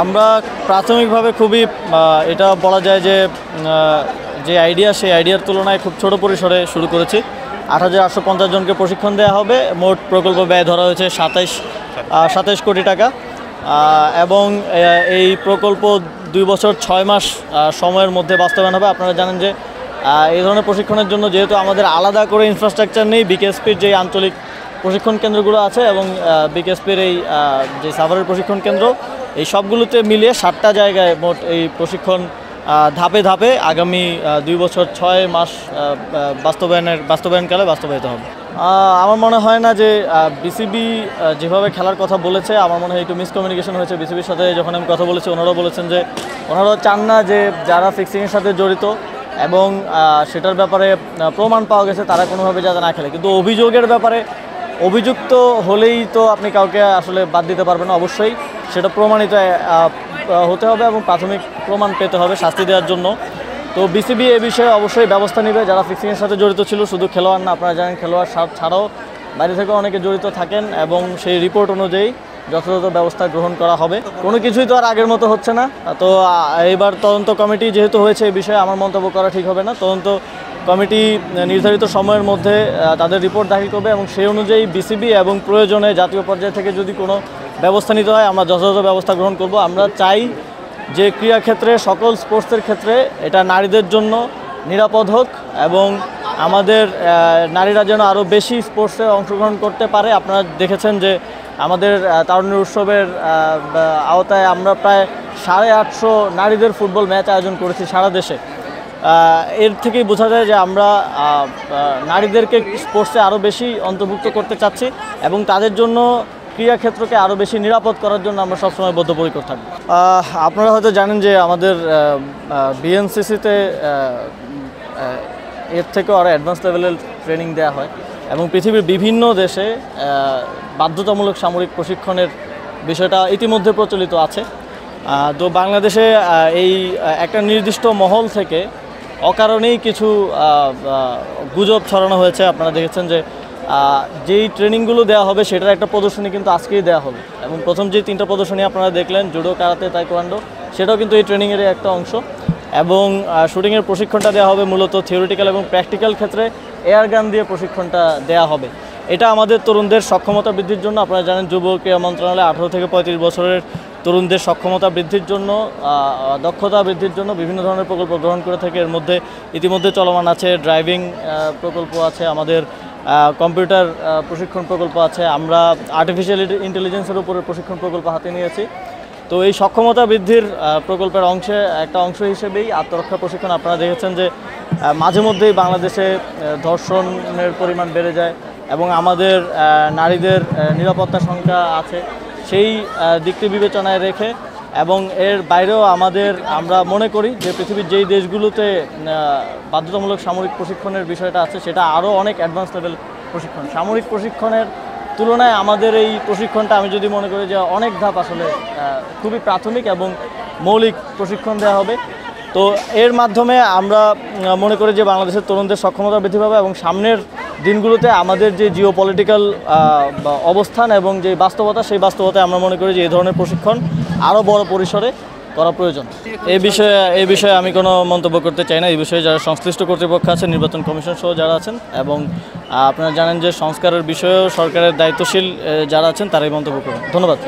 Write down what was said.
আমরা প্রাথমিকভাবে খুবই এটা বলা যায় যে যে আইডিয়া সেই আইডিয়ার তুলনায় খুব ছোট পরিসরে শুরু করেছি। ৮,৮৫০ জনকে প্রশিক্ষণ দেওয়া হবে। মোট প্রকল্প ব্যয় ধরা হয়েছে ২৭ কোটি টাকা এবং এই প্রকল্প ২ বছর ৬ মাস সময়ের মধ্যে বাস্তবায়ন হবে। আপনারা জানেন যে এই ধরনের প্রশিক্ষণের জন্য যেহেতু আমাদের আলাদা করে ইনফ্রাস্ট্রাকচার নেই, বিকেএসপির যে আঞ্চলিক প্রশিক্ষণ কেন্দ্রগুলো আছে এবং বিকেএসপির এই যে সাভারের প্রশিক্ষণ কেন্দ্র, এই সবগুলোতে মিলিয়ে ৭টা জায়গায় মোট এই প্রশিক্ষণ ধাপে ধাপে আগামী ২ বছর ৬ মাস বাস্তবায়নকালে বাস্তবায়িত হবে। আমার মনে হয় না যে বিসিবি যেভাবে খেলার কথা বলেছে, আমার মনে হয় একটু মিসকমিউনিকেশন হয়েছে। বিসিবির সাথে যখন আমি কথা বলেছি, ওনারাও বলেছেন যে ওনারা চান না যে যারা ফিক্সিংয়ের সাথে জড়িত এবং সেটার ব্যাপারে প্রমাণ পাওয়া গেছে তারা কোনোভাবে যাতে না খেলে। কিন্তু অভিযোগের ব্যাপারে অভিযুক্ত হলেই তো আপনি কাউকে আসলে বাদ দিতে পারবেন না, অবশ্যই সেটা প্রমাণিত হতে হবে এবং প্রাথমিক প্রমাণ পেতে হবে শাস্তি দেওয়ার জন্য। তো বিসিবি এ বিষয়ে অবশ্যই ব্যবস্থা নেবে। যারা ফিক্সিংয়ের সাথে জড়িত ছিল, শুধু খেলোয়াড় না, আপনারা জানেন খেলোয়াড় ছাড়াও বাইরে থেকে অনেকে জড়িত থাকেন এবং সেই রিপোর্ট অনুযায়ী যথাযথ ব্যবস্থা গ্রহণ করা হবে। কোনো কিছুই তো আর আগের মতো হচ্ছে না। তো এইবার তদন্ত কমিটি যেহেতু হয়েছে, এই বিষয়ে আমার মন্তব্য করা ঠিক হবে না। তদন্ত কমিটি নির্ধারিত সময়ের মধ্যে তাদের রিপোর্ট দাখিল করবে এবং সেই অনুযায়ী বিসিবি এবং প্রয়োজনে জাতীয় পর্যায় থেকে যদি কোনো ব্যবস্থা নিতে হয়, আমরা যথাযথ ব্যবস্থা গ্রহণ করব। আমরা চাই যে ক্রীড়াক্ষেত্রে, সকল স্পোর্টসের ক্ষেত্রে এটা নারীদের জন্য নিরাপদ হোক এবং আমাদের নারীরা যেন আরও বেশি স্পোর্টসে অংশগ্রহণ করতে পারে। আপনারা দেখেছেন যে আমাদের তারুণ্য উৎসবের আওতায় আমরা প্রায় 850 নারীদের ফুটবল ম্যাচ আয়োজন করেছি সারা দেশে। এর থেকেই বোঝা যায় যে আমরা নারীদেরকে স্পোর্টসে আরও বেশি অন্তর্ভুক্ত করতে চাচ্ছি এবং তাদের জন্য ক্রীড়াক্ষেত্রকে আরও বেশি নিরাপদ করার জন্য আমরা সবসময় বদ্ধপরিকর থাকব। আপনারা হয়তো জানেন যে আমাদের বিএনসিসিতে এর থেকেও আরও অ্যাডভান্স লেভেলের ট্রেনিং দেওয়া হয় এবং পৃথিবীর বিভিন্ন দেশে বাধ্যতামূলক সামরিক প্রশিক্ষণের বিষয়টা ইতিমধ্যে প্রচলিত আছে। তো বাংলাদেশে এই একটা নির্দিষ্ট মহল থেকে অকারণেই কিছু গুজব ছড়ানো হয়েছে। আপনারা দেখেছেন যে যেই ট্রেনিংগুলো দেওয়া হবে সেটার একটা প্রদর্শনী কিন্তু আজকেই দেওয়া হবে এবং প্রথম যে 3টা প্রদর্শনী আপনারা দেখলেন, জুডো, কারাতে, তাইকোয়ান্ডো, সেটাও কিন্তু এই ট্রেনিংয়েরই একটা অংশ। এবং শুটিংয়ের প্রশিক্ষণটা দেওয়া হবে মূলত থিওরিটিক্যাল এবং প্র্যাকটিক্যাল ক্ষেত্রে এয়ার গান দিয়ে প্রশিক্ষণটা দেওয়া হবে। এটা আমাদের তরুণদের সক্ষমতা বৃদ্ধির জন্য, আপনারা জানেন যুব ক্রীড়া মন্ত্রণালয় 18 থেকে 35 বছরের তরুণদের সক্ষমতা বৃদ্ধির জন্য, দক্ষতা বৃদ্ধির জন্য বিভিন্ন ধরনের প্রকল্প গ্রহণ করে থাকে। এর মধ্যে ইতিমধ্যে চলমান আছে ড্রাইভিং প্রকল্প আছে, আমাদের কম্পিউটার প্রশিক্ষণ প্রকল্প আছে, আমরা আর্টিফিশিয়াল ইন্টেলিজেন্সের উপরে প্রশিক্ষণ প্রকল্প হাতে নিয়েছি। তো এই সক্ষমতা বৃদ্ধির প্রকল্পের একটা অংশ হিসেবেই আত্মরক্ষা প্রশিক্ষণ। আপনারা দেখেছেন যে মাঝে মধ্যেই বাংলাদেশে ধর্ষণের পরিমাণ বেড়ে যায় এবং আমাদের নারীদের নিরাপত্তার সংখ্যা আছে, সেই দিকটি বিবেচনায় রেখে এবং এর বাইরেও আমরা মনে করি যে পৃথিবীর যেই দেশগুলোতে বাধ্যতামূলক সামরিক প্রশিক্ষণের বিষয়টা আছে সেটা আরও অনেক অ্যাডভান্স লেভেল প্রশিক্ষণ। সামরিক প্রশিক্ষণের তুলনায় আমাদের এই প্রশিক্ষণটা আমি যদি মনে করি যে অনেক ধাপ, আসলে খুবই প্রাথমিক এবং মৌলিক প্রশিক্ষণ দেওয়া হবে। তো এর মাধ্যমে আমরা মনে করি যে বাংলাদেশের তরুণদের সক্ষমতা বৃদ্ধি পাবে এবং সামনের দিনগুলোতে আমাদের যে জিও পলিটিক্যাল অবস্থান এবং যে বাস্তবতা, সেই বাস্তবতায় আমরা মনে করি যে এই ধরনের প্রশিক্ষণ আরও বড় পরিসরে করা প্রয়োজন। এই বিষয়ে আমি কোনো মন্তব্য করতে চাই না। এই বিষয়ে যারা সংশ্লিষ্ট কর্তৃপক্ষ আছেন, নির্বাচন কমিশন সহ যারা আছেন, এবং আপনারা জানেন যে সংস্কারের বিষয়েও সরকারের দায়িত্বশীল যারা আছেন তারাই মন্তব্য করেন। ধন্যবাদ।